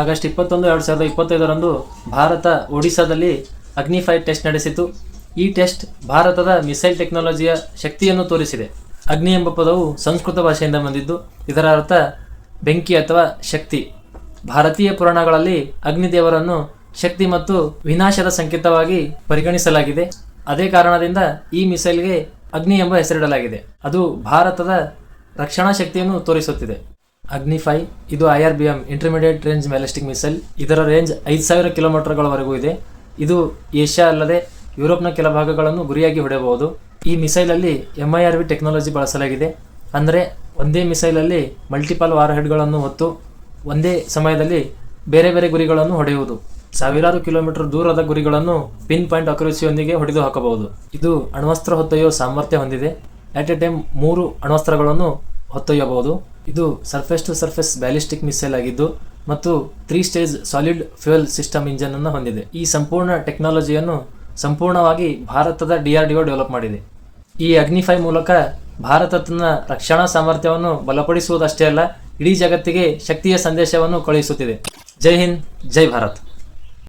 August 21, 2025ರಂದು Bharat ಒಡಿಶಾದಲ್ಲಿ ಅಗ್ನಿ-5 test ನಡೆಸಿತು. ಈ ಟೆಸ್ಟ್ ಭಾರತದ ಮಿಸೈಲ್ ಟೆಕ್ನಾಲಜಿಯ ಶಕ್ತಿಯನ್ನು ತೋರಿಸಿದೆ. ಅಗ್ನಿ ಎಂಬ ಪದವು ಸಂಸ್ಕೃತ ಭಾಷೆಯಿಂದ ಬಂದಿದ್ದು, ಇದರ ಅರ್ಥ ಬೆಂಕಿ ಅಥವಾ ಶಕ್ತಿ. ಭಾರತೀಯ ಪುರಾಣಗಳಲ್ಲಿ ಅಗ್ನಿದೇವರನ್ನು ಶಕ್ತಿ ಮತ್ತು ವಿನಾಶದ ಸಂಕೇತವಾಗಿ ಪರಿಗಣಿಸಲಾಗಿದೆ. ಅದೇ ಕಾರಣದಿಂದ ಈ ಮಿಸೈಲ್ಗೆ ಅಗ್ನಿ ಎಂಬ ಹೆಸರಿಡಲಾಗಿದೆ. ಅದು ಭಾರತದ ರಕ್ಷಣಾ ಶಕ್ತಿಯನ್ನು ತೋರಿಸುತ್ತಿದೆ. ಅಗ್ನಿ-5 ಇದು IRBM intermediate range ballistic missile. ಇದರ ರೇಂಜ್ 5000 ಕಿಲೋಮೀಟರ್ಗಳವರೆಗೂ ಇದೆ. ಇದು ಏಷ್ಯಾ ಅಲ್ಲದೆ ಯುರೋಪ್ನ ಕೆಲ ಭಾಗಗಳನ್ನು ಗುರಿಯಾಗಿ ಹೊಡೆಯಬಹುದು. ಈ ಮಿಸೈಲಲ್ಲಿ MIRV ಟೆಕ್ನಾಲಜಿ ಬಳಸಲಾಗಿದೆ. ಅಂದರೆ ಒಂದೇ ಮಿಸೈಲಲ್ಲಿ ಮಲ್ಟಿಪಲ್ ವಾರ್ ಹೆಡ್ಗಳನ್ನು ಹೊತ್ತು ಒಂದೇ ಸಮಯದಲ್ಲಿ ಬೇರೆ ಬೇರೆ ಗುರಿಗಳನ್ನು ಹೊಡೆಯುವುದು. ಸಾವಿರಾರು ಕಿಲೋಮೀಟರ್ ದೂರದ ಗುರಿಗಳನ್ನು ಪಿನ್ ಪಾಯಿಂಟ್ ಅಕ್ಯುರಸಿಯೊಂದಿಗೆ ಹೊಡೆದು ಹಾಕಬಹುದು. ಇದು ಅಣ್ವಸ್ತ್ರ ಹೊತ್ತೊಯ್ಯುವ ಸಾಮರ್ಥ್ಯ ಹೊಂದಿದೆ. ಅಟ್ ಎ ಟೈಮ್ 3 ಅಣ್ವಸ್ತ್ರಗಳನ್ನು ಹೊತ್ತೊಯ್ಯಬಹುದು. ಇದು surface to surface ballistic missile ಆಗಿದ್ದು ಮತ್ತು 3 stage solid fuel system engine ಅನ್ನು ಹೊಂದಿದೆ. ಈ ಸಂಪೂರ್ಣ ಟೆಕ್ನಾಲಜಿಯನ್ನು ಸಂಪೂರ್ಣವಾಗಿ ಭಾರತದ DRDO ಡೆವಲಪ್ ಮಾಡಿದೆ. ಈ ಅಗ್ನಿ-5 ಮೂಲಕ ಭಾರತ ತನ್ನ ರಕ್ಷಣಾ ಸಾಮರ್ಥ್ಯವನ್ನು ಬಲಪಡಿಸುವುದಷ್ಟೇ ಅಲ್ಲ, ಇಡೀ ಜಗತ್ತಿಗೆ ಶಕ್ತಿಯ ಸಂದೇಶವನ್ನು ಕಳುಹಿಸುತ್ತಿದೆ. ಜೈ ಹಿಂದ್, ಜೈ ಭಾರತ್.